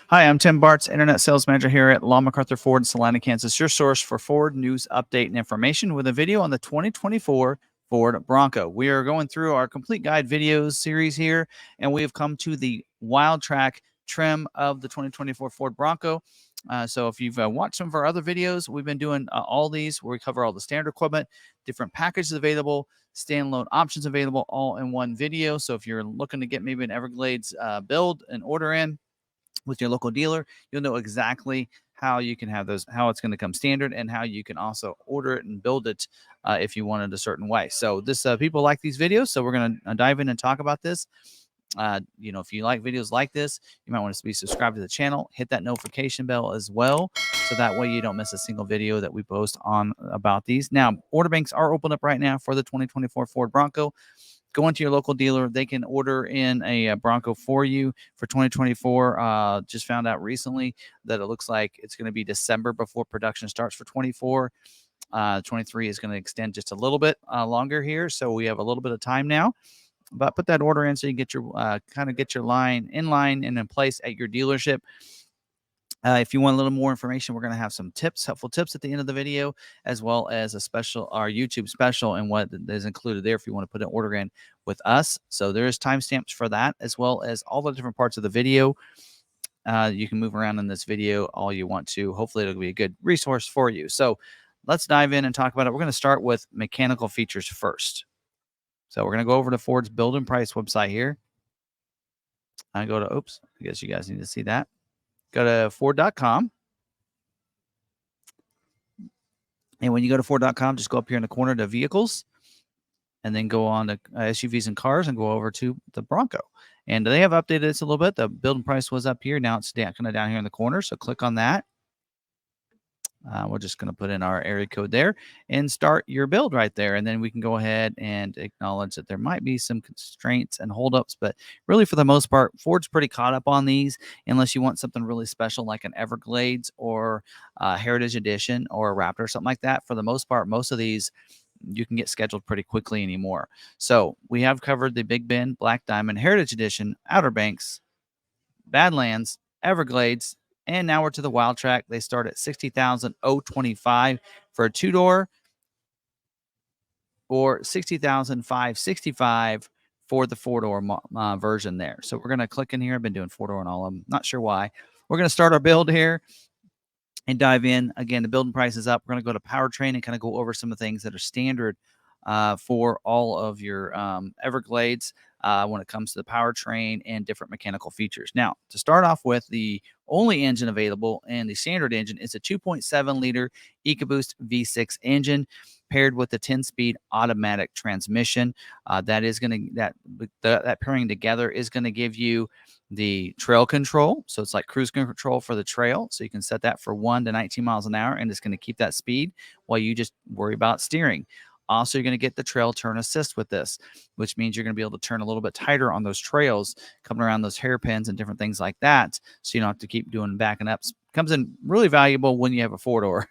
Hi, I'm Tim Bartz, Internet Sales Manager here at McArthur Ford in Salina, Kansas, your source for Ford news, update, and information with a video on the 2024 Ford Bronco. We are going through our complete guide videos series here, and we have come to the WildTrak trim of the 2024 Ford Bronco. So if you've watched some of our other videos, we've been doing all these where we cover all the standard equipment, different packages available, standalone options available, all in one video. So if you're looking to get maybe an Everglades build and order in with your local dealer, you'll know exactly how you can have those, how it's going to come standard, and how you can also order it and build it if you want it a certain way. So this people like these videos, so we're going to dive in and talk about this. If you like videos like this, you might want to be subscribed to the channel, hit that notification bell as well, so that way you don't miss a single video that we post on about these. Now, order banks are open up right now for the 2024 Ford Bronco. Go into your local dealer. They can order in a Bronco for you for 2024. Just found out recently that it looks like it's going to be December before production starts for 24. 23 is going to extend just a little bit longer here, so we have a little bit of time now. But put that order in so you can get your kind of get your line and in place at your dealership. If you want a little more information, we're going to have some tips, helpful tips at the end of the video, as well as our YouTube special and what is included there if you want to put an order in with us. So there's timestamps for that, as well as all the different parts of the video. You can move around in this video all you want to. Hopefully it'll be a good resource for you. So let's dive in and talk about it. We're going to start with mechanical features first. So we're going to go over to Ford's build and price website here. I go to, oops, I guess you guys need to see that. Go to Ford.com. And when you go to Ford.com, just go up here in the corner to vehicles and then go on to SUVs and cars and go over to the Bronco. And they have updated this a little bit. The build and price was up here. Now it's kind of down here in the corner. So click on that. We're just going to put in our area code there and start your build right there. And then we can go ahead and acknowledge that there might be some constraints and holdups, but really for the most part, Ford's pretty caught up on these unless you want something really special like an Everglades or Heritage Edition or a Raptor or something like that. For the most part, most of these you can get scheduled pretty quickly anymore. So we have covered the Big Bend, Black Diamond, Heritage Edition, Outer Banks, Badlands, Everglades, and now we're to the WildTrak. They start at $60,025 for a two-door, or $60,565 for the four-door version there. So we're going to click in here. I've been doing four-door on all of them. Not sure why. We're going to start our build here and dive in. Again, the building price is up. We're going to go to powertrain and kind of go over some of the things that are standard for all of your Everglades when it comes to the powertrain and different mechanical features. Now, to start off with, the only engine available and the standard engine is a 2.7-liter EcoBoost V6 engine paired with a 10-speed automatic transmission. That pairing together is going to give you the trail control. So it's like cruise control for the trail. So you can set that for 1 to 19 miles an hour, and it's going to keep that speed while you just worry about steering. Also, you're going to get the trail turn assist with this, which means you're going to be able to turn a little bit tighter on those trails, coming around those hairpins and different things like that. So you don't have to keep doing backing ups. Comes in really valuable when you have a four-door.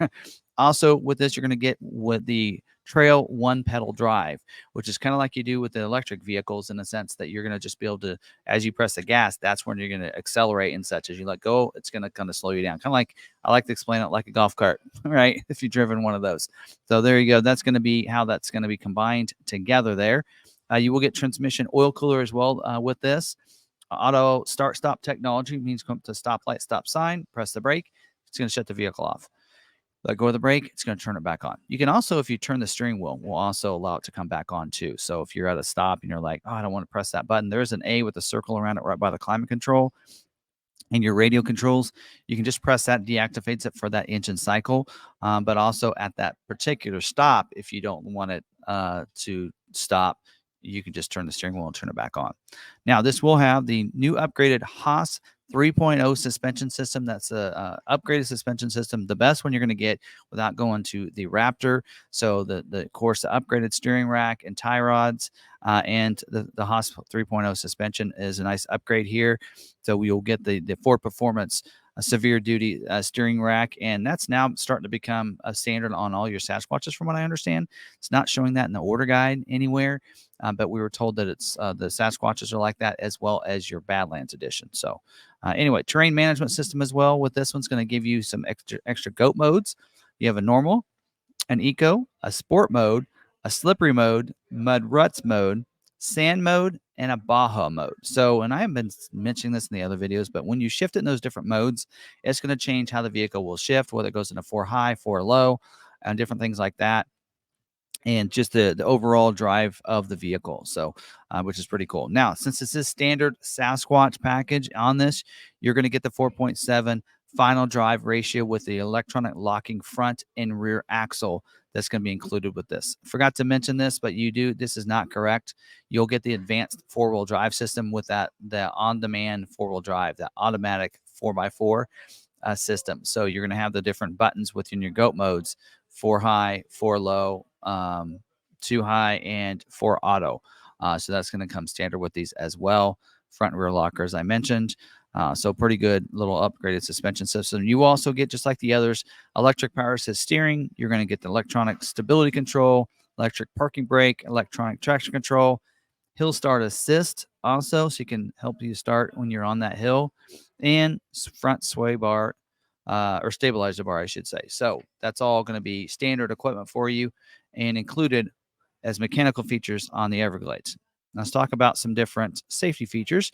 Also, with this, you're going to get with the Trail one-pedal drive, which is kind of like you do with the electric vehicles in the sense that you're going to just be able to, as you press the gas, that's when you're going to accelerate and such. As you let go, it's going to kind of slow you down. Kind of like, I like to explain it like a golf cart, right? If you've driven one of those. So there you go. That's going to be how that's going to be combined together there. You will get transmission oil cooler as well with this. Auto start-stop technology means come to stoplight, stop sign, press the brake. It's going to shut the vehicle off. Let go of the brake, it's going to turn it back on. You can also, if you turn the steering wheel, will also allow it to come back on too. So if you're at a stop and you're like, oh, I don't want to press that button, there's an A with a circle around it right by the climate control and your radio controls. You can just press that, deactivates it for that engine cycle. But also at that particular stop, if you don't want it to stop, you can just turn the steering wheel and turn it back on. Now, this will have the new upgraded Haas 3.0 suspension system. That's a upgraded suspension system, the best one you're going to get without going to the Raptor. So the upgraded steering rack and tie rods and the Haas 3.0 suspension is a nice upgrade here. So we will get the Ford Performance a severe duty steering rack, and that's now starting to become a standard on all your Sasquatches, from what I understand. It's not showing that in the order guide anywhere, but we were told that it's the Sasquatches are like that, as well as your Badlands edition. So anyway, terrain management system as well with this one's going to give you some extra goat modes. You have a normal, an eco, a sport mode, a slippery mode, mud ruts mode, sand mode, and a Baja mode. So, and I have been mentioning this in the other videos, but when you shift it in those different modes, it's going to change how the vehicle will shift, whether it goes into 4 high, 4 low, and different things like that, and just the overall drive of the vehicle. So, which is pretty cool. Now, since this is standard Sasquatch package on this, you're going to get the 4.7 final drive ratio with the electronic locking front and rear axle that's going to be included with this. Forgot to mention this, but you do. This is not correct. You'll get the advanced 4-wheel drive system with that, the on-demand 4-wheel drive, that automatic 4x4 system. So you're going to have the different buttons within your goat modes: 4 high, 4 low, 2 high, and 4 auto. So that's going to come standard with these as well. Front and rear locker, as I mentioned. So pretty good little upgraded suspension system. You also get, just like the others, electric power assist steering. You're going to get the electronic stability control, electric parking brake, electronic traction control, hill start assist also, so you can help you start when you're on that hill, and front sway bar, or stabilizer bar, I should say. So that's all going to be standard equipment for you and included as mechanical features on the Everglades. Now let's talk about some different safety features.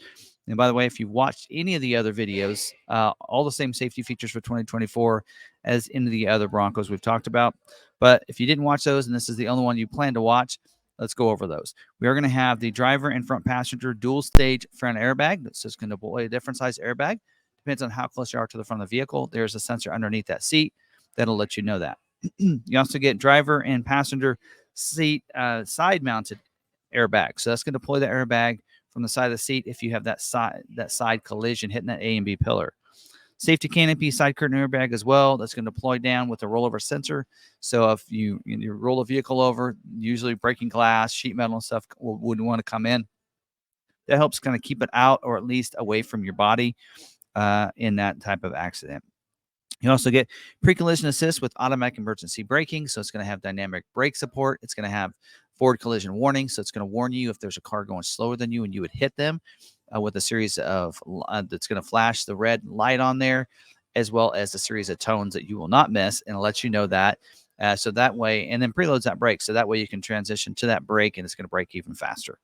And by the way, if you've watched any of the other videos, all the same safety features for 2024 as in the other Broncos we've talked about. But if you didn't watch those and this is the only one you plan to watch, let's go over those. We are going to have the driver and front passenger dual stage front airbag. So it's going to deploy a different size airbag. Depends on how close you are to the front of the vehicle. There's a sensor underneath that seat that'll let you know that. You also get driver and passenger seat side mounted airbag. So that's going to deploy the airbag from the side of the seat if you have that side collision hitting that A and B pillar. Safety canopy side curtain airbag as well. That's going to deploy down with a rollover sensor. So if you roll a vehicle over, usually breaking glass, sheet metal and stuff wouldn't want to come in. That helps kind of keep it out, or at least away from your body in that type of accident. You also get pre-collision assist with automatic emergency braking. So it's going to have dynamic brake support. It's going to have forward collision warning. So it's going to warn you if there's a car going slower than you and you would hit them, with a series of that's going to flash the red light on there, as well as a series of tones that you will not miss, and let you know that. So that way, and then preloads that brake. So that way you can transition to that brake and it's going to brake even faster.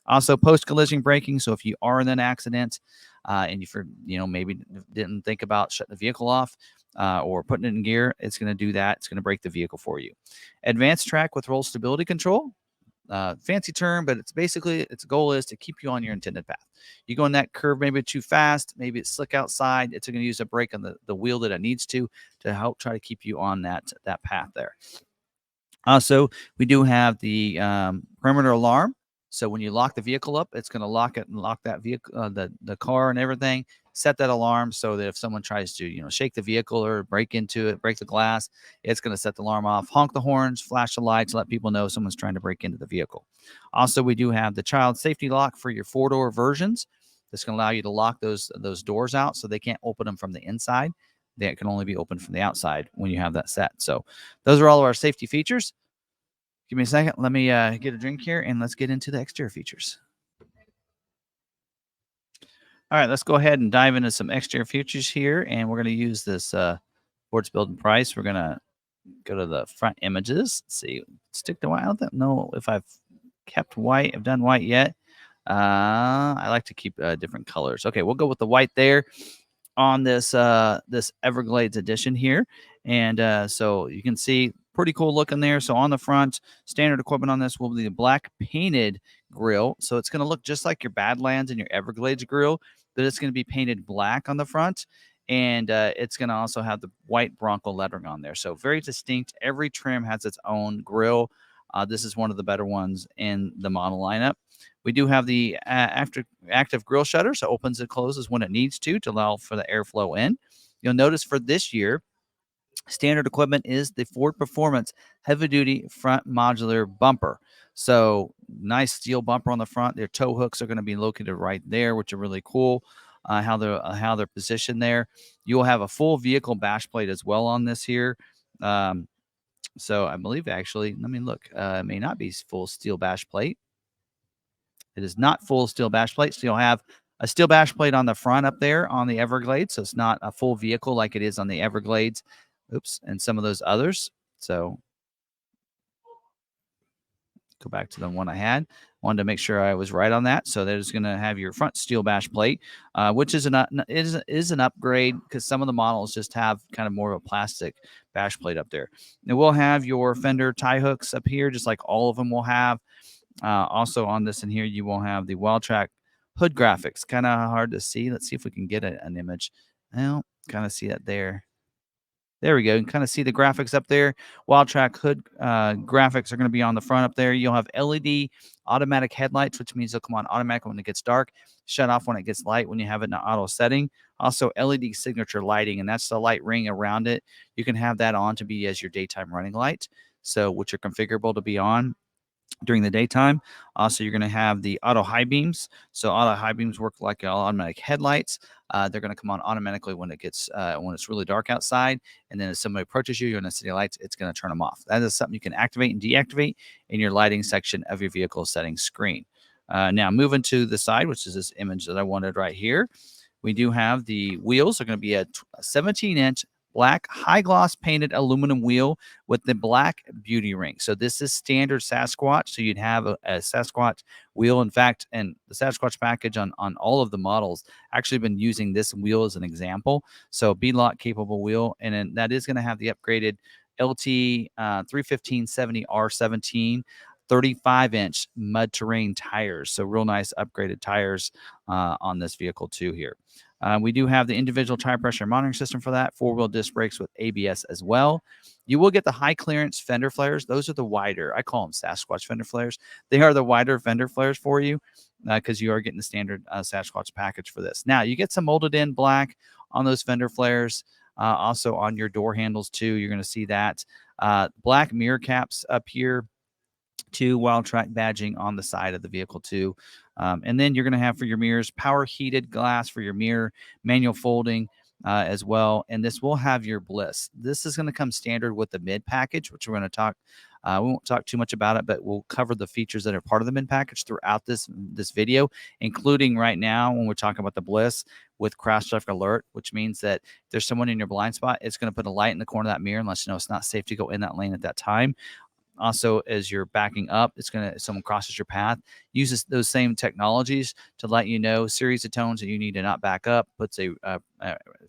Also, post-collision braking. So if you are in an accident and you maybe didn't think about shutting the vehicle off, or putting it in gear, it's going to do that. It's going to brake the vehicle for you. Advanced track with roll stability control. Fancy term, but it's basically, its goal is to keep you on your intended path. You go in that curve maybe too fast, maybe it's slick outside, it's going to use a brake on the wheel that it needs to help try to keep you on that path there. Also, we do have the perimeter alarm. So when you lock the vehicle up, it's going to lock it and lock that vehicle, the car and everything. Set that alarm so that if someone tries to, shake the vehicle or break into it, break the glass, it's going to set the alarm off. Honk the horns, flash the lights, let people know someone's trying to break into the vehicle. Also, we do have the child safety lock for your 4-door versions. This can allow you to lock those doors out so they can't open them from the inside. They can only be opened from the outside when you have that set. So those are all of our safety features. Give me a second. Let me get a drink here, and let's get into the exterior features. All right, let's go ahead and dive into some exterior features here, and we're going to use this sports building price. We're going to go to the front images. Let's see, stick to white. I don't know if I've kept white. I've done white yet. I like to keep different colors. Okay, we'll go with the white there on this this Everglades edition here, and so you can see pretty cool looking there. So on the front, standard equipment on this will be the black painted grill. So it's going to look just like your Badlands and your Everglades grill, but it's going to be painted black on the front, and it's going to also have the white Bronco lettering on there. So very distinct. Every trim has its own grill. This is one of the better ones in the model lineup. We do have the active grill shutter, so opens and closes when it needs to allow for the airflow in. You'll notice for this year, standard equipment is the Ford Performance heavy-duty front modular bumper. So nice steel bumper on the front. Their tow hooks are going to be located right there, which are really cool. how they're positioned there. You will have a full vehicle bash plate as well on this here. So I believe actually, let me look. It may not be full steel bash plate. It is not full steel bash plate. So you'll have a steel bash plate on the front up there on the Everglades. So it's not a full vehicle like it is on the Everglades. Oops, and some of those others. So go back to the one I had. Wanted to make sure I was right on that. So that is going to have your front steel bash plate, which is an upgrade because some of the models just have kind of more of a plastic bash plate up there. And we'll have your fender tie hooks up here, just like all of them will have. Also on this in here, you will have the WildTrak hood graphics. Kind of hard to see. Let's see if we can get an image. Well, kind of see that there. There we go. You can kind of see the graphics up there. WildTrak hood graphics are going to be on the front up there. You'll have LED automatic headlights, which means they'll come on automatically when it gets dark, shut off when it gets light when you have it in an auto setting. Also, LED signature lighting, and that's the light ring around it. You can have that on to be as your daytime running light, so which are configurable to be on during the daytime. Also, you're going to have the auto high beams. So auto high beams work like automatic headlights. They're going to come on automatically when it's really dark outside, and then if somebody approaches you, you're in the city lights, it's going to turn them off. That is something you can activate and deactivate in your lighting section of your vehicle settings screen. Now, moving to the side, which is this image that I wanted right here, we do have the wheels are going to be a 17-inch black high gloss painted aluminum wheel with the black beauty ring. So this is standard Sasquatch. So you'd have a Sasquatch wheel. In fact, and the Sasquatch package on all of the models actually been using this wheel as an example. So beadlock capable wheel, and then that is going to have the upgraded LT 315/70 R17 35-inch mud terrain tires. So real nice upgraded tires on this vehicle too here. We do have the individual tire pressure monitoring system for that, four-wheel disc brakes with ABS as well. You will get the high clearance fender flares. Those are the wider, I call them Sasquatch fender flares. They are the wider fender flares for you because you are getting the standard Sasquatch package for this. Now, you get some molded in black on those fender flares. Also on your door handles too, you're going to see that. Black mirror caps up here. WildTrak badging on the side of the vehicle too. And then you're going to have for your mirrors, power heated glass for your mirror, manual folding as well. And this will have your bliss. This is going to come standard with the mid package, which we're going to talk. We won't talk too much about it, but we'll cover the features that are part of the mid package throughout this video, including right now when we're talking about the bliss with crash traffic alert, which means that if there's someone in your blind spot, it's going to put a light in the corner of that mirror and let you know it's not safe to go in that lane at that time. Also, as you're backing up, it's going to, if someone crosses your path, uses those same technologies to let you know series of tones that you need to not back up, puts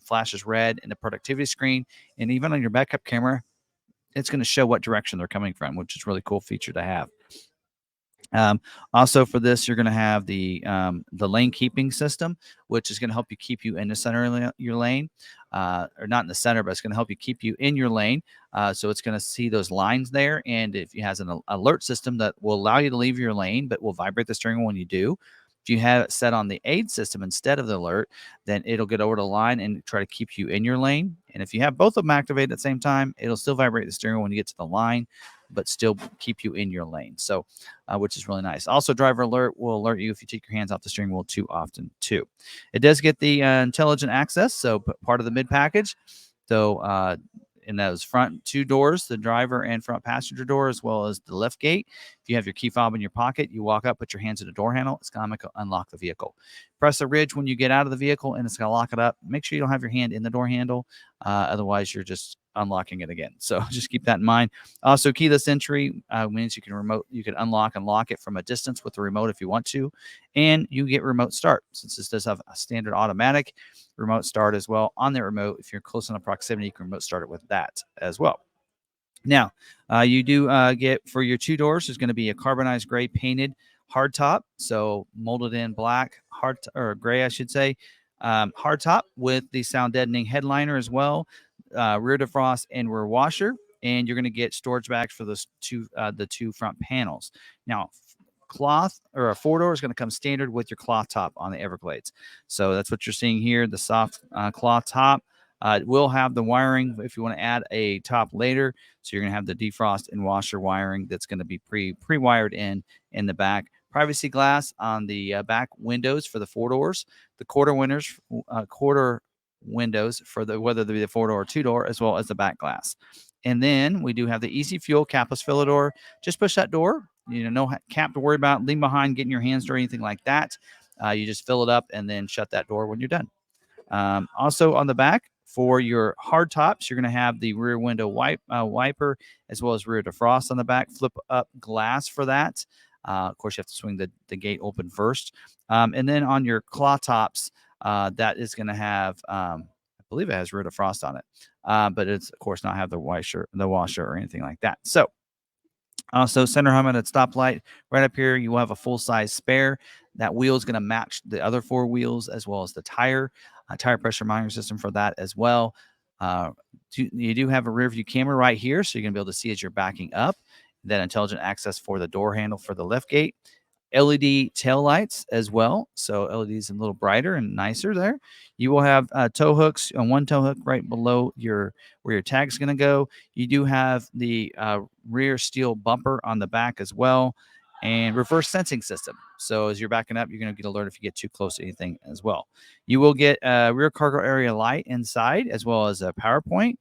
flashes red in the productivity screen, and even on your backup camera, it's going to show what direction they're coming from, which is a really cool feature to have. Also for this, you're going to have the lane keeping system, which is going to help you keep you in the center of your lane, or not in the center, but it's going to help you keep you in your lane. So it's going to see those lines there, and if it has an alert system that will allow you to leave your lane, but will vibrate the steering wheel when you do. If you have it set on the aid system instead of the alert, then it'll get over the line and try to keep you in your lane. And if you have both of them activated at the same time, it'll still vibrate the steering wheel when you get to the line, but still keep you in your lane. So, which is really nice. Also, driver alert will alert you if you take your hands off the steering wheel too often too. It does get the intelligent access, so part of the mid package. So, in those front two doors, the driver and front passenger door, as well as the lift gate. If you have your key fob in your pocket, you walk up, put your hands in the door handle, it's going to unlock the vehicle. Press the ridge when you get out of the vehicle, and it's going to lock it up. Make sure you don't have your hand in the door handle. Otherwise, you're just unlocking it again. So just keep that in mind. Also, keyless entry means you can unlock and lock it from a distance with the remote if you want to, and you get remote start. Since this does have a standard automatic remote start as well on the remote, if you're close enough proximity, you can remote start it with that as well. Now, you do get for your two doors, there's going to be a carbonized gray painted hard top, so molded in black or gray, I should say, hard top with the sound deadening headliner as well, rear defrost and rear washer, and you're going to get storage bags for those the two front panels. Now, cloth or a four-door is going to come standard with your cloth top on the Everglades. So that's what you're seeing here, the soft cloth top. It will have the wiring if you want to add a top later. So you're going to have the defrost and washer wiring that's going to be pre-wired in the back. privacy glass on the back windows for the 4 doors, the quarter windows for the whether they be the 4-door or 2-door, as well as the back glass. And then we do have the easy fuel capless filler door. Just push that door. No cap to worry about, leave behind, getting your hands dirty, anything like that. You just fill it up and then shut that door when you're done. Also on the back for your hard tops, you're going to have the rear window wiper as well as rear defrost on the back. Flip up glass for that. Of course, you have to swing the gate open first. And then on your claw tops, that is going to have, I believe it has rear defrost on it, but it's of course not have the washer or anything like that. So also, center helmet at stoplight. Right up here, you will have a full-size spare. That wheel is going to match the other 4 wheels as well as the tire pressure monitoring system for that as well. You do have a rear view camera right here, so you're going to be able to see as you're backing up. Then intelligent access for the door handle for the lift gate. LED tail lights as well. So LEDs a little brighter and nicer there. You will have tow hooks and one tow hook right below where your tag is going to go. You do have the rear steel bumper on the back as well, and reverse sensing system. So as you're backing up, you're going to get alert if you get too close to anything as well. You will get a rear cargo area light inside as well as a power point.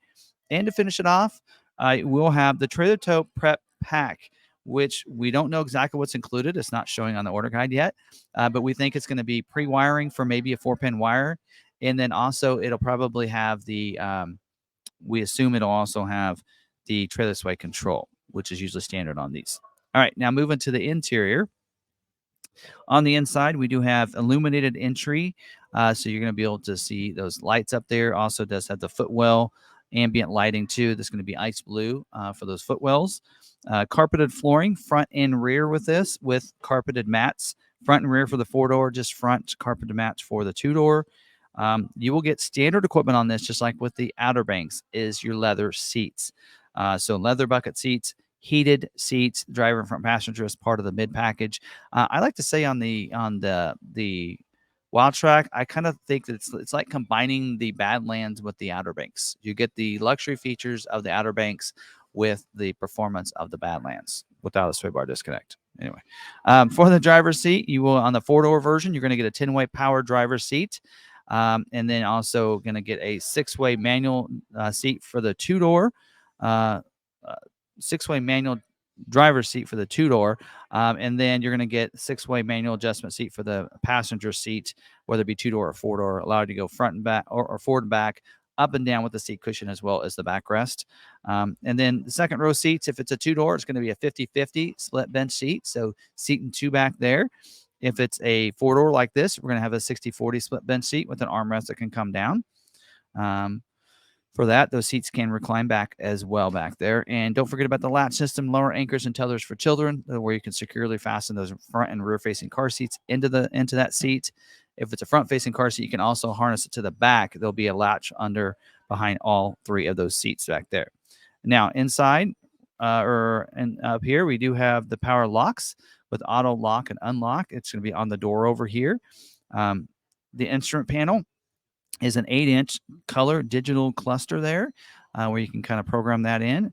And to finish it off, we'll have the trailer tow prep pack, which we don't know exactly what's included. It's not showing on the order guide yet, but we think it's going to be pre-wiring for maybe a 4-pin wire. And then also it'll probably have we assume it'll also have the trailer sway control, which is usually standard on these. All right, now moving to the interior. On the inside, we do have illuminated entry. So you're going to be able to see those lights up there. Also does have the footwell ambient lighting too. That's going to be ice blue for those footwells. Carpeted flooring, front and rear with this, with carpeted mats. Front and rear for the 4-door, just front carpeted mats for the 2-door. You will get standard equipment on this, just like with the Outer Banks, is your leather seats. So leather bucket seats, heated seats, driver and front passenger as part of the mid package. I like to say on the WildTrak, I kind of think that it's like combining the Badlands with the Outer Banks. You get the luxury features of the Outer Banks with the performance of the Badlands without a sway bar disconnect. Anyway, for the driver's seat, you will, on the 4-door version, you're going to get a 10-way power driver's seat. And then also going to get a 6-way manual seat for the 2-door, 6-way manual driver's seat for the 2-door. And then you're going to get 6-way manual adjustment seat for the passenger seat, whether it be 2-door or 4-door, allowed to go front and back or forward and back, up and down with the seat cushion as well as the backrest. And then the second row seats, if it's a 2-door, it's going to be a 50-50 split bench seat. So seat and 2 back there. If it's a 4-door like this, we're going to have a 60-40 split bench seat with an armrest that can come down. For that, those seats can recline back as well back there. And don't forget about the latch system, lower anchors and tethers for children, where you can securely fasten those front and rear-facing car seats into that seat. If it's a front-facing car seat, you can also harness it to the back. There'll be a latch behind all 3 of those seats back there. Now, inside and up here, we do have the power locks with auto lock and unlock. It's going to be on the door over here. The instrument panel is an 8-inch color digital cluster there, where you can kind of program that in.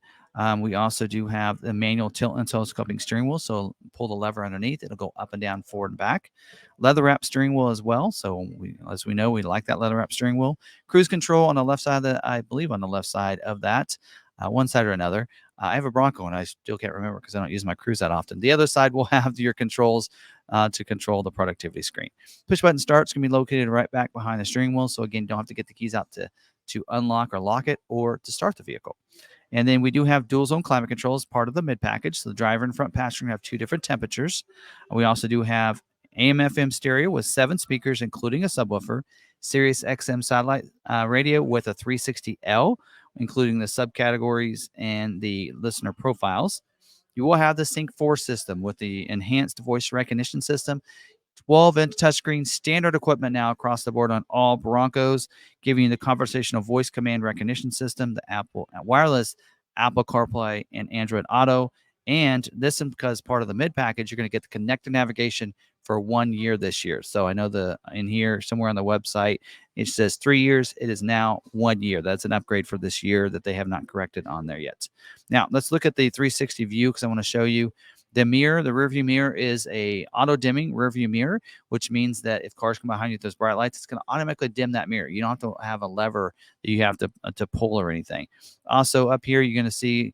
We also do have the manual tilt and telescoping steering wheel. So pull the lever underneath, it'll go up and down, forward and back. Leather wrap steering wheel as well. So as we know, we like that leather wrap steering wheel. Cruise control on the left side I believe on the left side of that, one side or another. I have a Bronco and I still can't remember because I don't use my Cruise that often. The other side will have your controls to control the productivity screen. Push button start's going to be located right back behind the steering wheel. So again, you don't have to get the keys out to unlock or lock it or to start the vehicle. And then we do have dual zone climate control as part of the mid package. So the driver and front passenger have 2 different temperatures. We also do have AM/FM stereo with 7 speakers, including a subwoofer, Sirius XM satellite radio with a 360L, including the subcategories and the listener profiles. You will have the Sync 4 system with the enhanced voice recognition system. 12-inch touchscreen, standard equipment now across the board on all Broncos, giving you the conversational voice command recognition system, the Apple wireless, Apple CarPlay, and Android Auto. And this, because part of the mid package, you're going to get the connected navigation for 1 year this year. So I know in here somewhere on the website it says 3 years. It is now 1 year. That's an upgrade for this year that they have not corrected on there yet. Now let's look at the 360 view because I want to show you The mirror, the rear view mirror, is a auto dimming rear view mirror, which means that if cars come behind you with those bright lights, it's going to automatically dim that mirror. You don't have to have a lever that you have to pull or anything. Also up here, you're going to see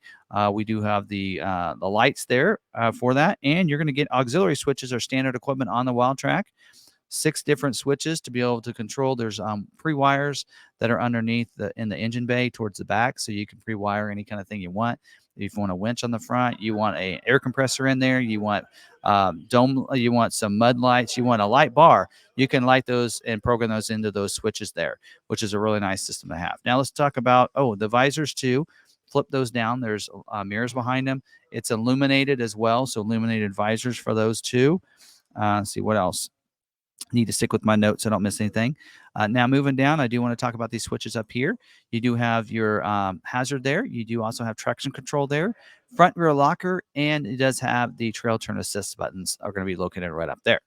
we do have the lights there for that, and you're going to get auxiliary switches or standard equipment on the WildTrak. 6 different switches to be able to control. There's pre-wires that are underneath in the engine bay towards the back, so you can pre-wire any kind of thing you want. If you want a winch on the front, you want a air compressor in there, you want dome, you want some mud lights, you want a light bar, you can light those and program those into those switches there, which is a really nice system to have. Now let's talk about the visors too. Flip those down. There's mirrors behind them. It's illuminated as well, so illuminated visors for those too. Let's see what else. Need to stick with my notes so I don't miss anything. Now moving down, I do want to talk about these switches up here. You do have your hazard there. You do also have traction control there, front rear locker, and it does have the trail turn assist buttons are going to be located right up there.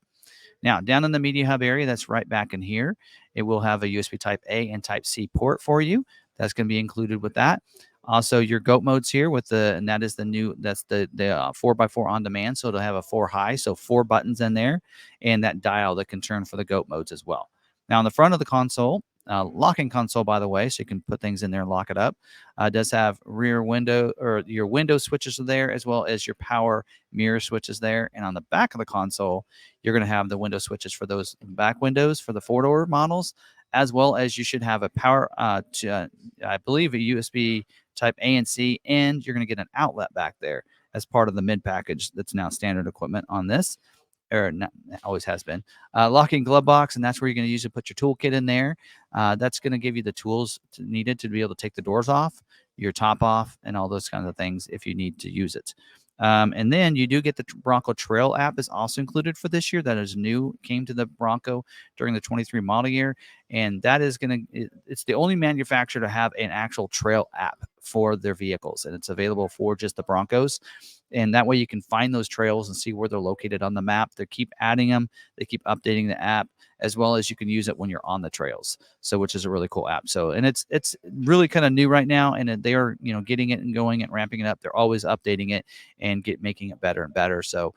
Now, down in the media hub area, that's right back in here, it will have a USB Type A and Type C port for you. That's going to be included with that. Also, your goat modes here and that is the new, that's the 4x4 on demand. So it'll have a 4 high, so 4 buttons in there, and that dial that can turn for the goat modes as well. Now, on the front of the console, locking console, by the way, so you can put things in there and lock it up. Does have rear window or your window switches are there, as well as your power mirror switches there. And on the back of the console, you're going to have the window switches for those back windows for the 4-door models, as well as you should have a power, I believe, a USB Type A and C, and you're going to get an outlet back there as part of the mid package that's now standard equipment on this. Or not, always has been. Locking glove box, and that's where you're going to use to put your toolkit in there. That's going to give you the tools needed to be able to take the doors off, your top off, and all those kinds of things if you need to use it. And then you do get the Bronco Trail app is also included for this year. That is new, came to the Bronco during the 23 model year. And that is going to, it's the only manufacturer to have an actual trail app for their vehicles. And it's available for just the Broncos. And that way you can find those trails and see where they're located on the map. They keep adding them. They keep updating the app, as well as you can use it when you're on the trails. So, which is a really cool app. So, and it's really kind of new right now, and they are, getting it and going and ramping it up. They're always updating it and making it better and better. So,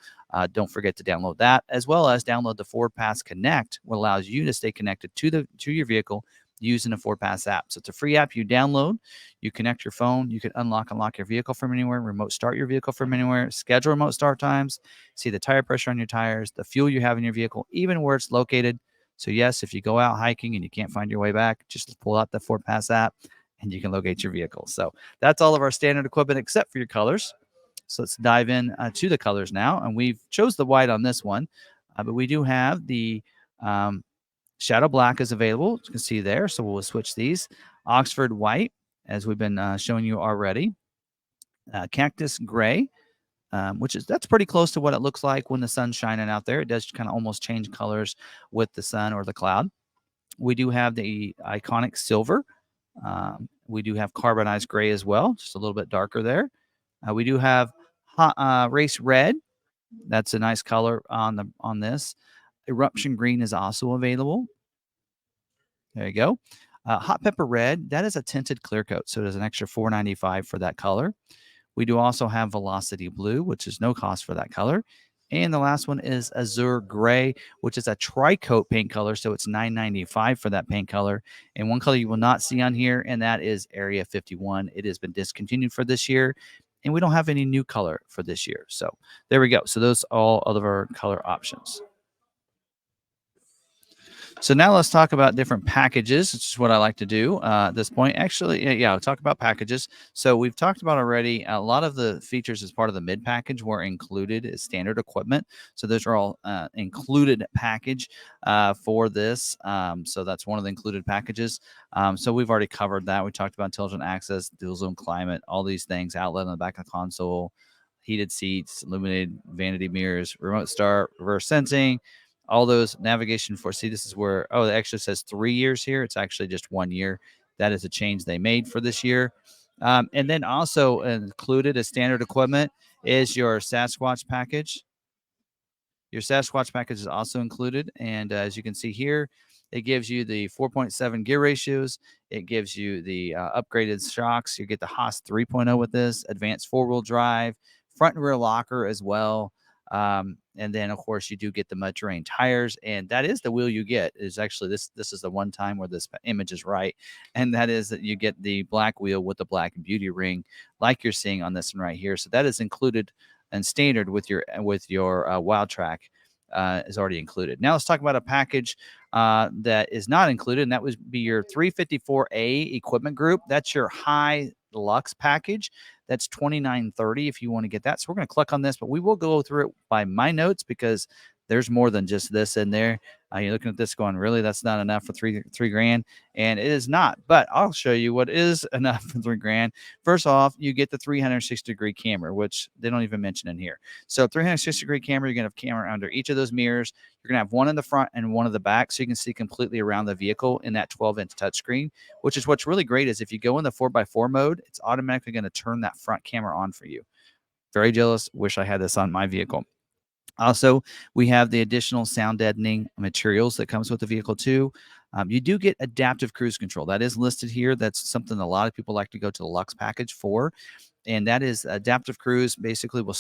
don't forget to download that, as well as download the Ford Pass Connect, which allows you to stay connected to your vehicle using the Ford Pass app. So it's a free app you download. You connect your phone. You can unlock your vehicle from anywhere, remote start your vehicle from anywhere, schedule remote start times, see the tire pressure on your tires, the fuel you have in your vehicle, even where it's located. So yes, if you go out hiking and you can't find your way back, just pull out the Ford Pass app and you can locate your vehicle. So that's all of our standard equipment except for your colors. So let's dive in to the colors now. And we've chose the white on this one, but we do have the Shadow Black is available. You can see there. So we'll switch these. Oxford White, as we've been showing you already. Cactus Gray, that's pretty close to what it looks like when the sun's shining out there. It does kind of almost change colors with the sun or the cloud. We do have the iconic Silver. We do have Carbonized Gray as well, just a little bit darker there. We do have Race Red. That's a nice color on this. Eruption Green is also available. There you go. Hot Pepper Red, that is a tinted clear coat, so there's an extra $4.95 for that color. We do also have Velocity Blue, which is no cost for that color. And the last one is Azure Gray, which is a tri-coat paint color, so it's $9.95 for that paint color. And one color you will not see on here, and that is Area 51. It has been discontinued for this year, and we don't have any new color for this year. So there we go. So those are all of our color options. So now let's talk about different packages, which is what I like to do at this point. Actually, yeah, I'll talk about packages. So we've talked about already a lot of the features as part of the mid package were included as standard equipment. So those are all included package for this. So that's one of the included packages. So we've already covered that. We talked about intelligent access, dual zone climate, all these things, outlet on the back of the console, heated seats, illuminated vanity mirrors, remote start, reverse sensing, all those navigation for, see, this is where, it actually says 3 years here. It's actually just 1 year. That is a change they made for this year. And then also included as standard equipment is your Sasquatch package. Your Sasquatch package is also included. And as you can see here, it gives you the 4.7 gear ratios. It gives you the upgraded shocks. You get the Haas 3.0 with this, advanced four-wheel drive, front and rear locker as well. And then of course you do get the mud terrain tires, and that is the wheel you get. Is actually this is the one time where this image is right, and that is that you get the black wheel with the black beauty ring, like you're seeing on this one right here. So that is included and standard with your WildTrak. Is already included. Now let's talk about a package that is not included, and that would be your 354A equipment group. That's your high Lux package. That's $29.30 if you want to get that. So we're going to click on this, but we will go through it by my notes because there's more than just this in there. You're looking at this going, really, that's not enough for three grand, and it is not. But I'll show you what is enough for $3 grand. First off, you get the 360-degree camera, which they don't even mention in here. So 360-degree camera, you're gonna have camera under each of those mirrors. You're gonna have one in the front and one in the back, so you can see completely around the vehicle in that 12-inch touchscreen. Which is what's really great is if you go in the 4x4 mode, it's automatically going to turn that front camera on for you. Very jealous. Wish I had this on my vehicle. Also, we have the additional sound deadening materials that comes with the vehicle too. You do get adaptive cruise control. That is listed here. That's something a lot of people like to go to the Lux package for. And that is adaptive cruise. Basically, will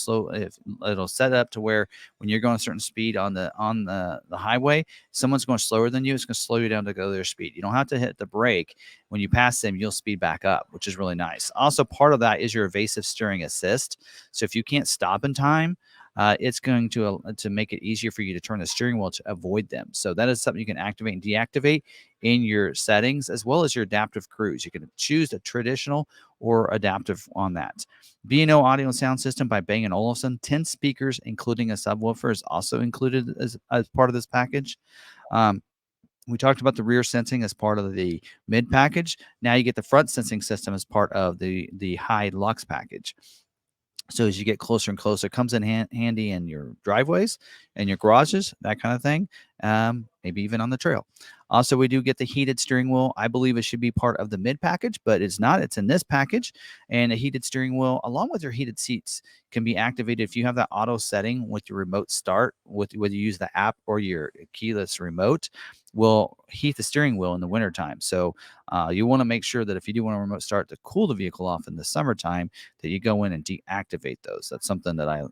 it'll set up to where when you're going a certain speed on the highway, someone's going slower than you. It's going to slow you down to go their speed. You don't have to hit the brake. When you pass them, you'll speed back up, which is really nice. Also, part of that is your evasive steering assist. So if you can't stop in time, it's going to make it easier for you to turn the steering wheel to avoid them. So that is something you can activate and deactivate in your settings, as well as your adaptive cruise. You can choose a traditional or adaptive on that. B&O audio and sound system by Bang & Olufsen. 10 speakers, including a subwoofer, is also included as part of this package. We talked about the rear sensing as part of the mid package. Now you get the front sensing system as part of the high Lux package. So as you get closer and closer, it comes in handy in your driveways and your garages, that kind of thing, maybe even on the trail. Also, we do get the heated steering wheel. I believe it should be part of the mid package, but it's not. It's in this package. And a heated steering wheel, along with your heated seats, can be activated if you have that auto setting with your remote start, whether you use the app or your keyless remote, will heat the steering wheel in the wintertime. So you want to make sure that if you do want a remote start to cool the vehicle off in the summertime, that you go in and deactivate those. That's something that I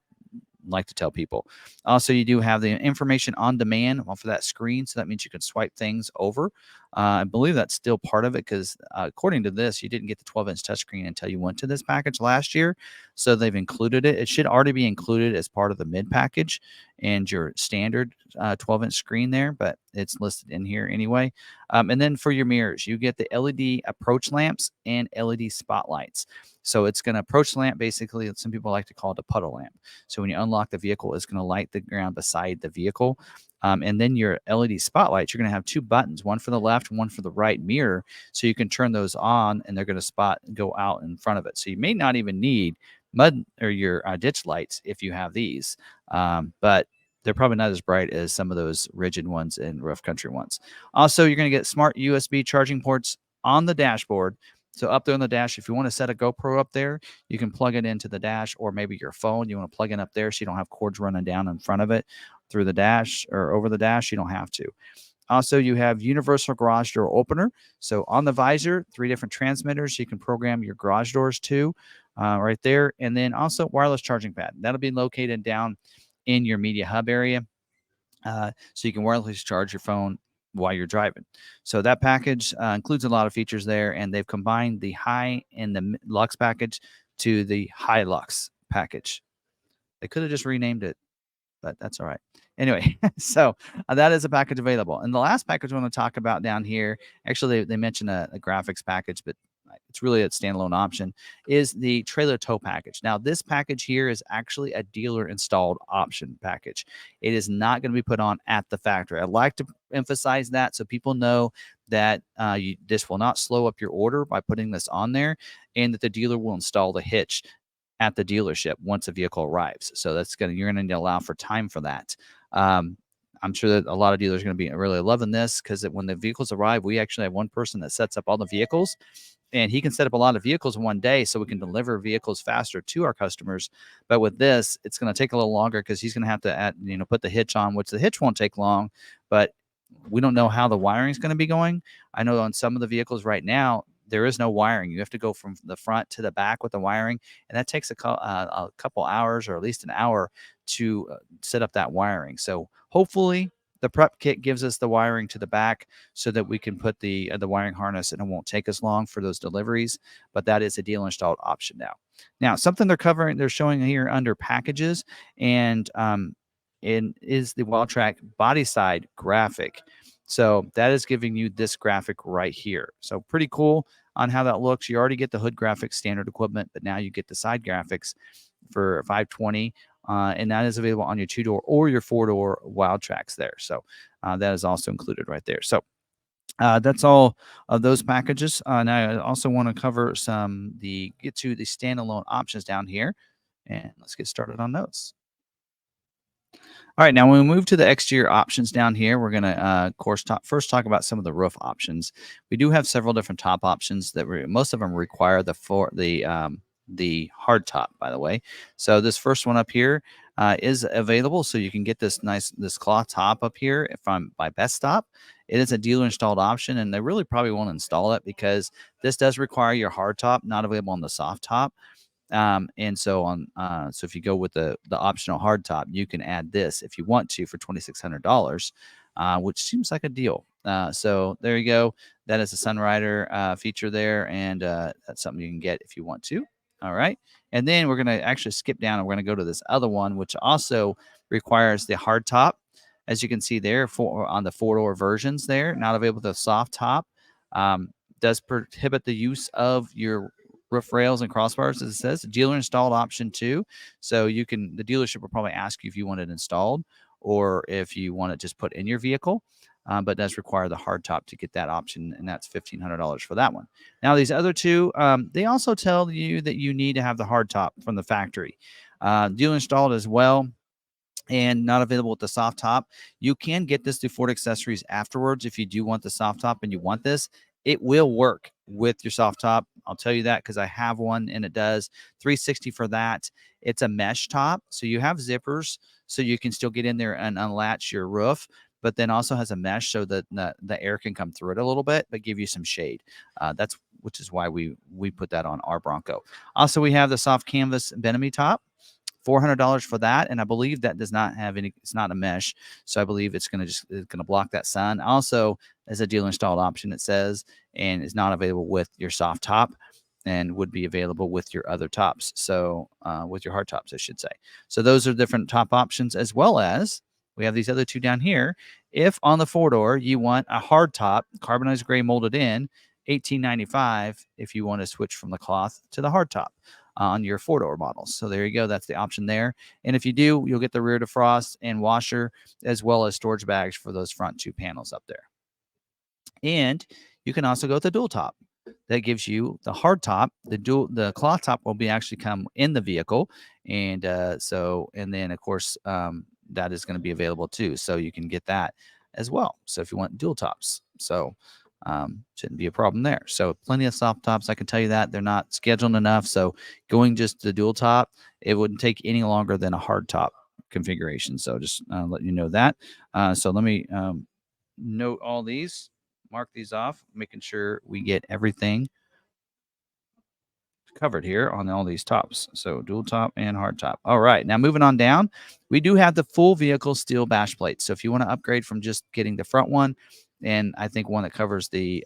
like to tell people. Also, you do have the information on demand off of that screen. So that means you can swipe things over. I believe that's still part of it because according to this, you didn't get the 12-inch touchscreen until you went to this package last year. So they've included it. It should already be included as part of the mid package and your standard 12-inch screen there, but it's listed in here anyway. And then for your mirrors, you get the LED approach lamps and LED spotlights. So it's going to approach lamp, basically, some people like to call it a puddle lamp. So when you unlock the vehicle, it's going to light the ground beside the vehicle. And then your LED spotlights, you're going to have two buttons, one for the left, one for the right mirror. So you can turn those on and they're going to go out in front of it. So you may not even need mud or your ditch lights if you have these. But they're probably not as bright as some of those rigid ones and rough country ones. Also, you're going to get smart USB charging ports on the dashboard. So up there on the dash, if you want to set a GoPro up there, you can plug it into the dash, or maybe your phone. You want to plug it up there so you don't have cords running down in front of it through the dash or over the dash. You don't have to. Also, you have universal garage door opener. So on the visor, 3 different transmitters you can program your garage doors to right there. And then also wireless charging pad. That'll be located down in your media hub area. So you can wirelessly charge your phone while you're driving. So that package includes a lot of features there, and they've combined the high and the Lux package to the high Lux package. They could have just renamed it, but that's all right. Anyway, so that is a package available. And the last package I want to talk about down here, actually, they mentioned a graphics package, but it's really a standalone option, is the trailer tow package. Now, this package here is actually a dealer installed option package. It is not going to be put on at the factory. I'd like to emphasize that so people know that this will not slow up your order by putting this on there, and that the dealer will install the hitch at the dealership once a vehicle arrives. So you're going to need to allow for time for that. I'm sure that a lot of dealers are going to be really loving this because when the vehicles arrive, we actually have one person that sets up all the vehicles, and he can set up a lot of vehicles in one day so we can deliver vehicles faster to our customers. But with this, it's going to take a little longer because he's going to have to put the hitch on, which the hitch won't take long, but we don't know how the wiring is going to be going. I know on some of the vehicles right now, there is no wiring. You have to go from the front to the back with the wiring, and that takes a couple hours or at least an hour to set up that wiring. So hopefully the prep kit gives us the wiring to the back so that we can put the wiring harness, and it won't take us long for those deliveries. But that is a dealer installed option now. Now, something they're showing here under packages, and is the WildTrak body side graphic. So that is giving you this graphic right here. So pretty cool on how that looks. You already get the hood graphics standard equipment, but now you get the side graphics for 520. And that is available on your 2-door or your 4-door WildTraks there. So that is also included right there. So that's all of those packages. Now I also want to cover get to the standalone options down here, and let's get started on those. All right, now when we move to the exterior options down here, we're going to, of course, first talk about some of the roof options. We do have several different top options that most of them require the hard top, by the way. So this first one up here is available, so you can get this cloth top up here by Best Stop. It is a dealer installed option, and they really probably won't install it because this does require your hard top, not available on the soft top. And so if you go with the optional hard top, you can add this if you want to for $2,600, which seems like a deal. So there you go. That is a Sunrider feature there, and that's something you can get if you want to. All right. And then we're going to actually skip down, and we're going to go to this other one, which also requires the hard top. As you can see there on the 4-door versions there, not available with the soft top. Does prohibit the use of your roof rails and crossbars, as it says. Dealer installed option 2. So the dealership will probably ask you if you want it installed or if you want it just put in your vehicle. But does require the hard top to get that option, and that's $1,500 for that one. Now, these other two, they also tell you that you need to have the hard top from the factory. Dealer installed as well, and not available with the soft top. You can get this through Ford Accessories afterwards if you do want the soft top and you want this. It will work with your soft top. I'll tell you that because I have one, and it does. $360 for that. It's a mesh top, so you have zippers, so you can still get in there and unlatch your roof, but then also has a mesh so that the air can come through it a little bit, but give you some shade. Which is why we put that on our Bronco. Also, we have the soft canvas Benamy top. $400 for that, and I believe that does not have any. It's not a mesh, so I believe it's going to block that sun. Also, as a dealer installed option, it says, and is not available with your soft top, and would be available with your other tops. So with your hard tops, I should say. So those are different top options, as well as we have these other two down here. If on the 4-door you want a hard top, carbonized gray molded in, $18.95. If you want to switch from the cloth to the hard top on your 4-door models. So there you go. That's the option there. And if you do, you'll get the rear defrost and washer, as well as storage bags for those front 2 panels up there. And you can also go with the dual top. That gives you the hard top. The cloth top will actually come in the vehicle. And then of course, that is going to be available too. So you can get that as well. So if you want dual tops. So shouldn't be a problem there. So plenty of soft tops. I can tell you that they're not scheduled enough. So going just the dual top, it wouldn't take any longer than a hard top configuration. So just let you know that. So let me note all these, mark these off, making sure we get everything covered here on all these tops. So dual top and hard top. All right. Now moving on down, we do have the full vehicle steel bash plate. So if you want to upgrade from just getting the front one, and I think one that covers the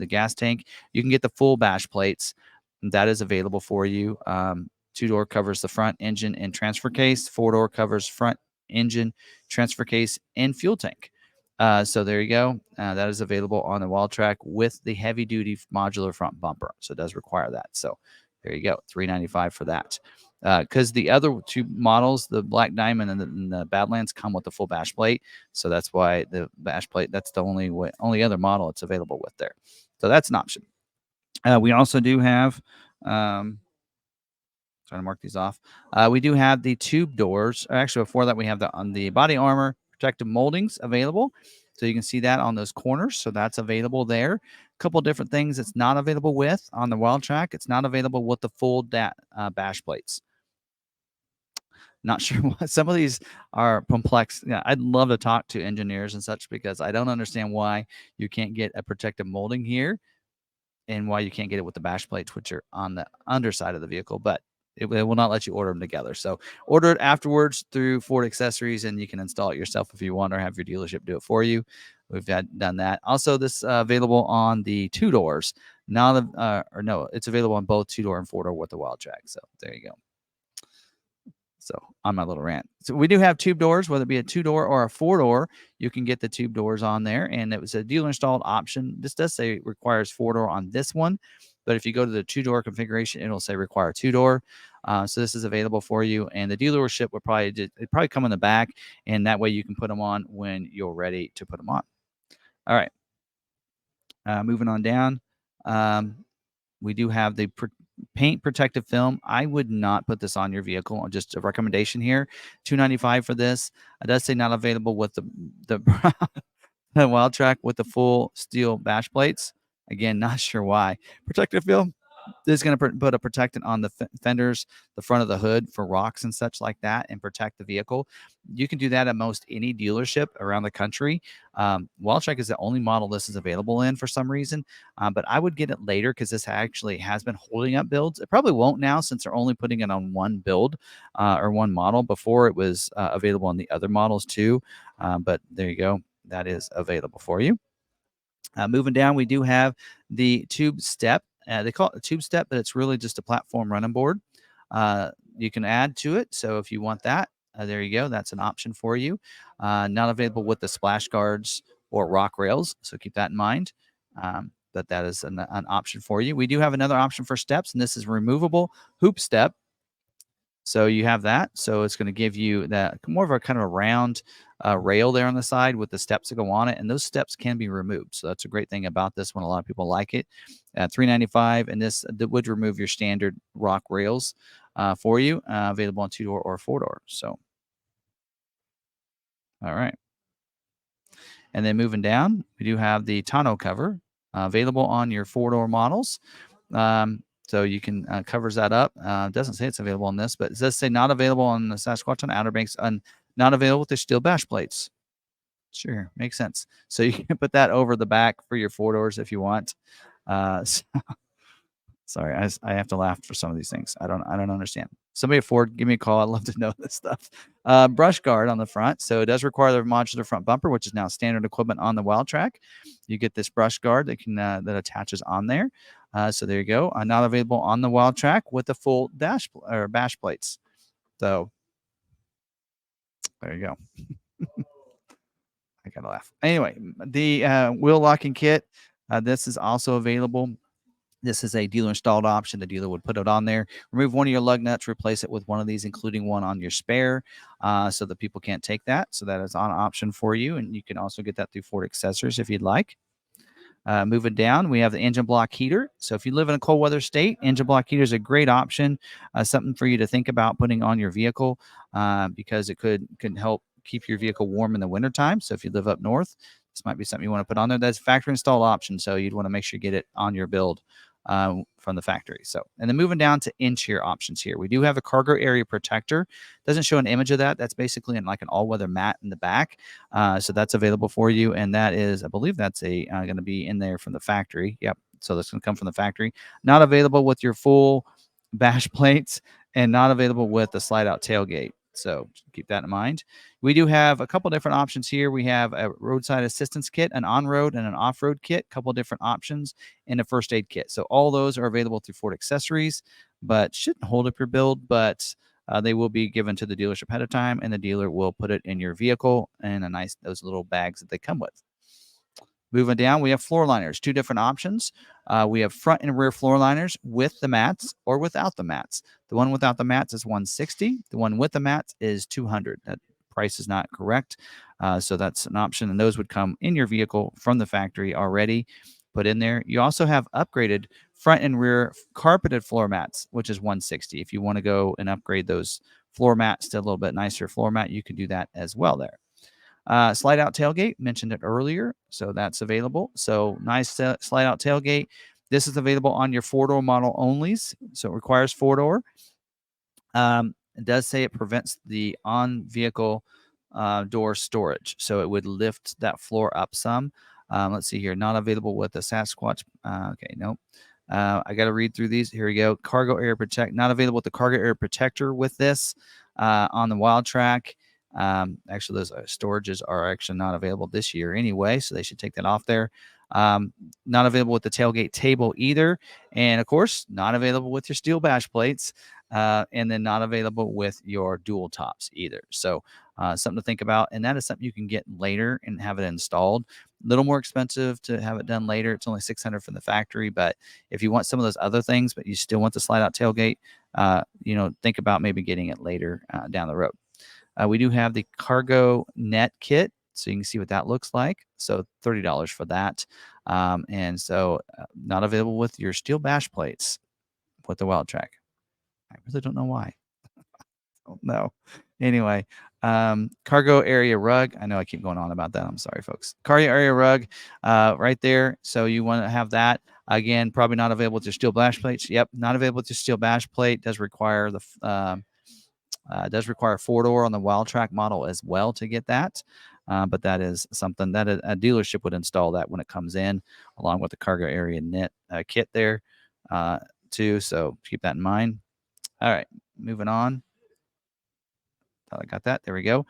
gas tank, you can get the full bash plates. That is available for you. 2-door covers the front engine and transfer case. 4-door covers front engine, transfer case, and fuel tank. So there you go. That is available on the WildTrak with the heavy-duty modular front bumper. So it does require that. So there you go, $395 for that. Because the other 2 models, the Black Diamond and the Badlands, come with the full bash plate. So that's why the bash plate, that's the only other model it's available with there. So that's an option. We also do have, trying to mark these off. We do have the tube doors. Actually, before that, we have the body armor protective moldings available. So you can see that on those corners. So that's available there. A couple different things it's not available with on the WildTrak. It's not available with the full bash plates. Not sure what some of these are complex. Yeah, I'd love to talk to engineers and such because I don't understand why you can't get a protective molding here. and why you can't get it with the bash plates, which are on the underside of the vehicle, but it will not let you order them together. So order it afterwards through Ford Accessories, and you can install it yourself if you want, or have your dealership do it for you. We've done that. Also, this available on the 2-doors. No, it's available on both 2-door and 4-door with the WildTrak. So there you go. So on my little rant. So we do have tube doors, whether it be a 2-door or a 4-door, you can get the tube doors on there. And it was a dealer installed option. This does say it requires 4-door on this one. But if you go to the 2-door configuration, it'll say require 2-door. So this is available for you. And the dealership would probably come in the back. And that way you can put them on when you're ready to put them on. All right. Moving on down. We do have the paint protective film. I would not put this on your vehicle. Just a recommendation here. $295 for this. It does say not available with the the WildTrak with the full steel bash plates. Again, not sure why. Protective film is going to put a protectant on the fenders, the front of the hood for rocks and such like that, and protect the vehicle. You can do that at most any dealership around the country. WildTrak is the only model this is available in for some reason, but I would get it later because this actually has been holding up builds. It probably won't now since they're only putting it on one build or one model. Before it was available on the other models too, but there you go. That is available for you. Moving down, we do have the tube step. They call it a tube step, but it's really just a platform running board. You can add to it. So if you want that, there you go. That's an option for you. Not available with the splash guards or rock rails. So keep that in mind. That is an option for you. We do have another option for steps, and this is removable hoop step. So you have that. So it's going to give you that more of a kind of a round rail there on the side with the steps that go on it. And those steps can be removed. So that's a great thing about this one. A lot of people like it. $395. And this would remove your standard rock rails for you. Available on 2-door or 4-door. So, all right. And then moving down, we do have the tonneau cover available on your 4-door models. So you can covers that up. Doesn't say it's available on this, but it does say not available on the Sasquatch on Outer Banks and not available with the steel bash plates. Sure, makes sense. So you can put that over the back for your 4-doors if you want. Sorry, I have to laugh for some of these things. I don't understand. Somebody at Ford, give me a call. I'd love to know this stuff. Brush guard on the front. So it does require the modular front bumper, which is now standard equipment on the WildTrak. You get this brush guard that can that attaches on there. So there you go. Not available on the WildTrak with the full dash or bash plates. So there you go. I gotta laugh. Anyway, the wheel locking kit. This is also available. This is a dealer installed option. The dealer would put it on there. Remove one of your lug nuts, replace it with one of these, including one on your spare, so that people can't take that. So that is an option for you. And you can also get that through Ford Accessories if you'd like. Moving down, we have the engine block heater. So if you live in a cold weather state, engine block heater is a great option, something for you to think about putting on your vehicle because it could help keep your vehicle warm in the wintertime. So if you live up north, this might be something you want to put on there. That's factory installed option. So you'd want to make sure you get it on your build from the factory. So, and then moving down to interior options here, we do have a cargo area protector. Doesn't show an image of that. That's basically in like an all-weather mat in the back. So that's available for you. And that is, I believe that's going to be in there from the factory. Yep. So that's going to come from the factory. Not available with your full bash plates and not available with the slide out tailgate. So keep that in mind. We do have a couple different options here. We have a roadside assistance kit, an on-road and an off-road kit, a couple different options, and a first aid kit. So all those are available through Ford Accessories, but shouldn't hold up your build, but they will be given to the dealership ahead of time, and the dealer will put it in your vehicle in those little bags that they come with. Moving down, we have floor liners, two different options. We have front and rear floor liners with the mats or without the mats. The one without the mats is $160. The one with the mats is $200. That price is not correct. So that's an option, and those would come in your vehicle from the factory already put in there. You also have upgraded front and rear carpeted floor mats, which is $160. If you want to go and upgrade those floor mats to a little bit nicer floor mat, you can do that as well there. Slide out tailgate, mentioned it earlier, so that's available. So nice slide out tailgate. This is available on your 4-door model onlys, so it requires 4-door. It does say it prevents the on-vehicle door storage, so it would lift that floor up some. Let's see here. Not available with the Sasquatch. Okay, nope. I got to read through these. Here we go. Cargo area protect. Not available with the cargo area protector with this on the WildTrak. Actually, those storages are actually not available this year anyway, so they should take that off there. Not available with the tailgate table either. And of course, not available with your steel bash plates. And then not available with your dual tops either. So something to think about. And that is something you can get later and have it installed. A little more expensive to have it done later. It's only $600 from the factory. But if you want some of those other things, but you still want the slide out tailgate, think about maybe getting it later down the road. We do have the cargo net kit, so you can see what that looks like. So $30 for that. And so not available with your steel bash plates with the WildTrak. I really don't know why. Oh, no. Anyway, cargo area rug. I know I keep going on about that. I'm sorry, folks. Cargo area rug right there. So you want to have that. Again, probably not available with your steel bash plates. Yep, not available with your steel bash plate. Does require the does require 4-door on the WildTrak model as well to get that. But that is something that a dealership would install that when it comes in, along with the cargo area net kit there too. So keep that in mind. All right, moving on. Thought I got that. There we go.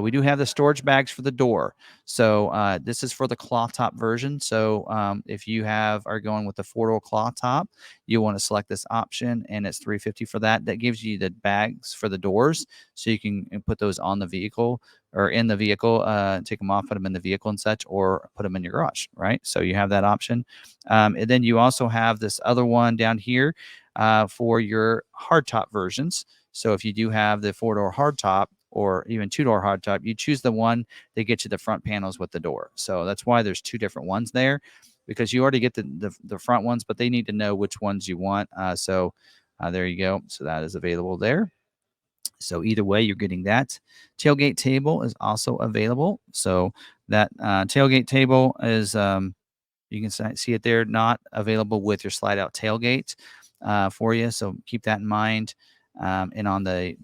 We do have the storage bags for the door. So this is for the cloth top version. So if you are going with the 4-door cloth top, you want to select this option, and it's $350 for that. That gives you the bags for the doors, so you can put those on the vehicle or in the vehicle, take them off, put them in the vehicle and such, or put them in your garage, right? So you have that option. And then you also have this other one down here for your hardtop versions. So if you do have the 4-door hardtop or even 2-door hardtop, you choose the one that gets you the front panels with the door. So that's why there's 2 different ones there, because you already get the front ones, but they need to know which ones you want. So there you go. So that is available there. So either way, you're getting that. Tailgate table is also available. So that tailgate table is, you can see it there, not available with your slide out tailgate for you. So keep that in mind. And on the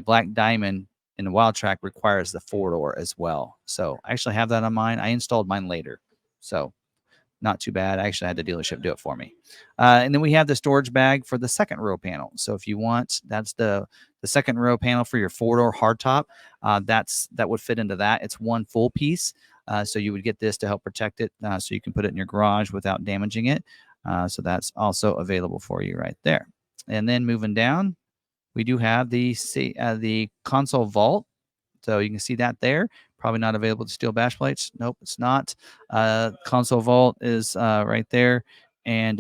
Black Diamond in the WildTrak requires the 4-door as well. So I actually have that on mine. I installed mine later. So not too bad. I actually had the dealership do it for me. And then we have the storage bag for the second row panel. So if you want, that's the second row panel for your 4-door hardtop. That would fit into that. It's one full piece. So you would get this to help protect it, so you can put it in your garage without damaging it. So that's also available for you right there. And then moving down, we do have the console vault. So you can see that there. Probably not available to steel bash plates. Nope, it's not. Console vault is right there. And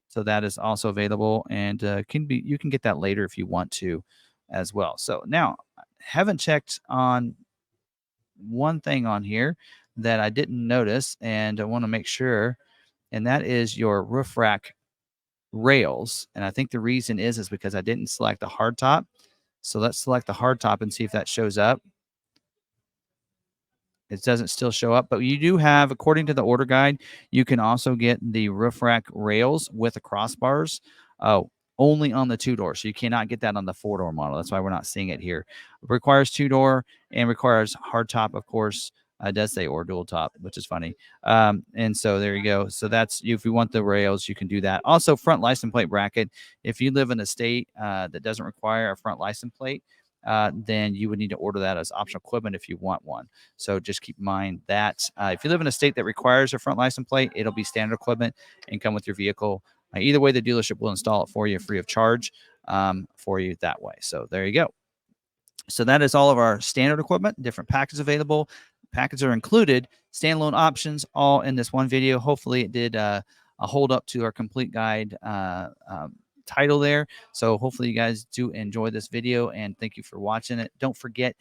so that is also available, and you can get that later if you want to as well. So now, I haven't checked on one thing on here that I didn't notice, and I want to make sure, and that is your roof rack rails. And I think the reason is because I didn't select the hard top. So let's select the hard top and see if that shows up. It doesn't still show up, but you do have, according to the order guide, you can also get the roof rack rails with the crossbars. Only on the 2-door. So you cannot get that on the 4-door model. That's why we're not seeing it here. It requires 2-door and requires hard top, of course. It does say or dual top, which is funny. And so there you go. So that's, if you want the rails, you can do that. Also, front license plate bracket. If you live in a state that doesn't require a front license plate, then you would need to order that as optional equipment if you want one. So just keep in mind that if you live in a state that requires a front license plate, it'll be standard equipment and come with your vehicle. Either way, the dealership will install it for you free of charge for you that way. So there you go. So that is all of our standard equipment, different packages available. Packages are included, standalone options, all in this one video. Hopefully it did hold up to our complete guide title there. So hopefully you guys do enjoy this video, and thank you for watching it. Don't forget,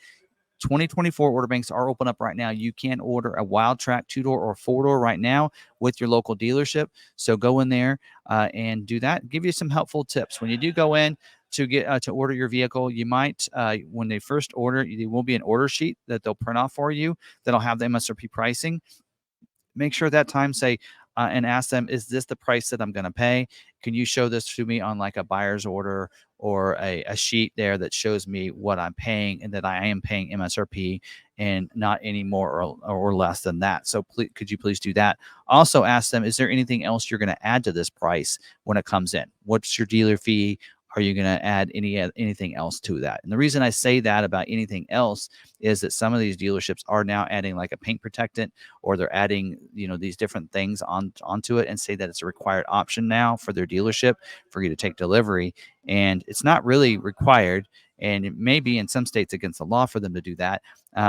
2024 order banks are open up right now. You can order a WildTrak 2-door or 4-door right now with your local dealership. So go in there and do that. Give you some helpful tips. When you do go in to get to order your vehicle, you might, when they first order, there will be an order sheet that they'll print off for you that'll have the MSRP pricing. Make sure at that time say and ask them, is this the price that I'm going to pay? Can you show this to me on like a buyer's order or a sheet there that shows me what I'm paying and that I am paying MSRP and not any more or less than that. So please, could you please do that? Also ask them, is there anything else you're going to add to this price when it comes in? What's your dealer fee? Are you going to add anything else to that? And the reason I say that about anything else is that some of these dealerships are now adding like a paint protectant, or they're adding, these different things onto it, and say that it's a required option now for their dealership for you to take delivery. And it's not really required. And it may be in some states against the law for them to do that.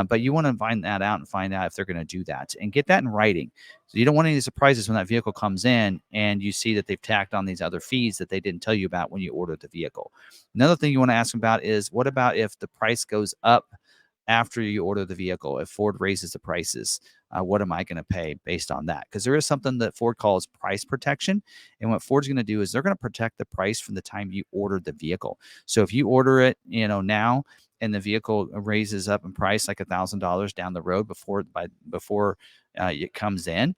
But you want to find that out and find out if they're going to do that and get that in writing. So you don't want any surprises when that vehicle comes in and you see that they've tacked on these other fees that they didn't tell you about when you ordered the vehicle. Another thing you want to ask them about is, what about if the price goes up after you order the vehicle? If Ford raises the prices, what am I going to pay based on that? Because there is something that Ford calls price protection. And what Ford's going to do is they're going to protect the price from the time you ordered the vehicle. So if you order it, now, and the vehicle raises up in price like $1,000 down the road before it comes in,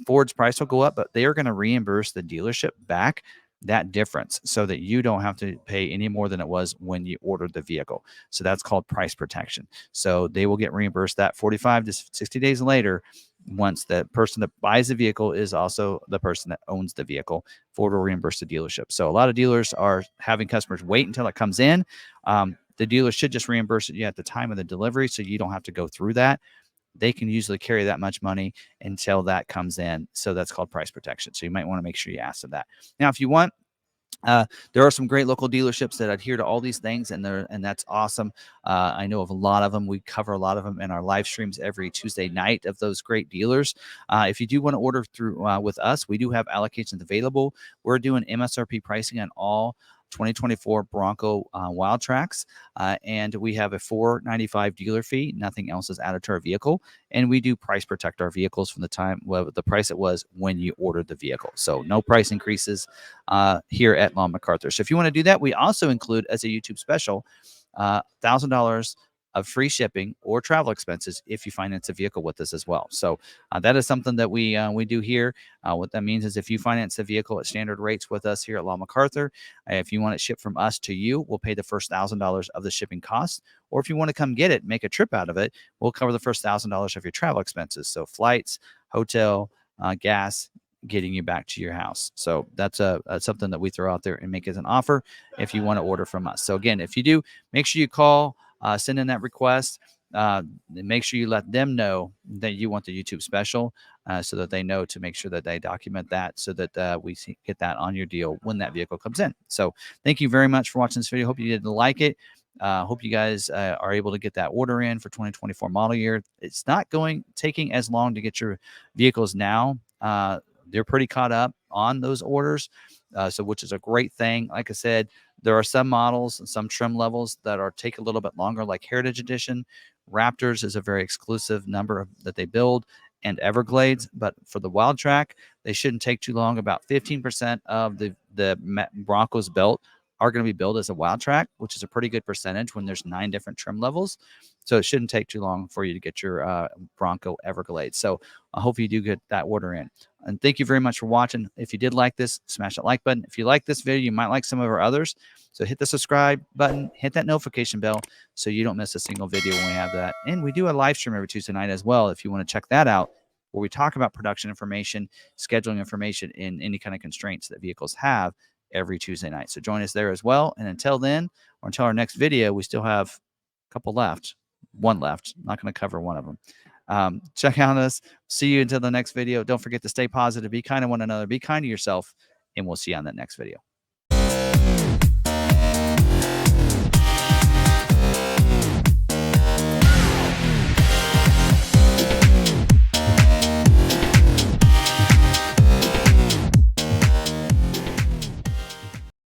Ford's price will go up, but they are going to reimburse the dealership back that difference so that you don't have to pay any more than it was when you ordered the vehicle. So that's called price protection. So they will get reimbursed that 45 to 60 days later, once the person that buys the vehicle is also the person that owns the vehicle. Ford will reimburse the dealership. So a lot of dealers are having customers wait until it comes in. The dealer should just reimburse it at the time of the delivery, so you don't have to go through that. They can usually carry that much money until that comes in. So that's called price protection. So you might want to make sure you ask them that. Now, if you want, there are some great local dealerships that adhere to all these things, and that's awesome. I know of a lot of them. We cover a lot of them in our live streams every Tuesday night of those great dealers. If you do want to order through with us, we do have allocations available. We're doing MSRP pricing on all 2024 Bronco WildTraks, and we have a $495 dealer fee. Nothing else is added to our vehicle, and we do price protect our vehicles from the price it was when you ordered the vehicle. So no price increases here at McArthur. So if you want to do that, we also include as a YouTube special $1,000 of free shipping or travel expenses if you finance a vehicle with us as well. So that is something that we do here. What that means is if you finance a vehicle at standard rates with us here at McArthur, if you want it shipped from us to you, we'll pay the first $1,000 of the shipping cost. Or if you want to come get it, make a trip out of it, we'll cover the first $1,000 of your travel expenses. So flights, hotel, gas, getting you back to your house. So that's something that we throw out there and make as an offer if you want to order from us. So again, if you do, make sure you call, send in that request. Make sure you let them know that you want the YouTube special, so that they know to make sure that they document that, so that we get that on your deal when that vehicle comes in. So thank you very much for watching this video. Hope you did like it. Hope you guys are able to get that order in for 2024 model year. It's not taking as long to get your vehicles now. They're pretty caught up on those orders, so which is a great thing. Like I said, there are some models and some trim levels that take a little bit longer, like Heritage Edition. Raptors is a very exclusive number that they build, and Everglades. But for the WildTrak, they shouldn't take too long. About 15% of the Broncos built are going to be built as a WildTrak, which is a pretty good percentage when there's 9 different trim levels. So it shouldn't take too long for you to get your Bronco Everglades. So I hope you do get that order in. And thank you very much for watching. If you did like this, smash that like button. If you like this video, you might like some of our others. So hit the subscribe button, hit that notification bell so you don't miss a single video when we have that. And we do a live stream every Tuesday night as well, if you want to check that out, where we talk about production information, scheduling information, and any kind of constraints that vehicles have every Tuesday night. So join us there as well. And until then, or until our next video, we still have a couple left. One left. I'm not going to cover one of them. Check out us. See you until the next video. Don't forget to stay positive, be kind to one another, be kind to yourself, and we'll see you on that next video.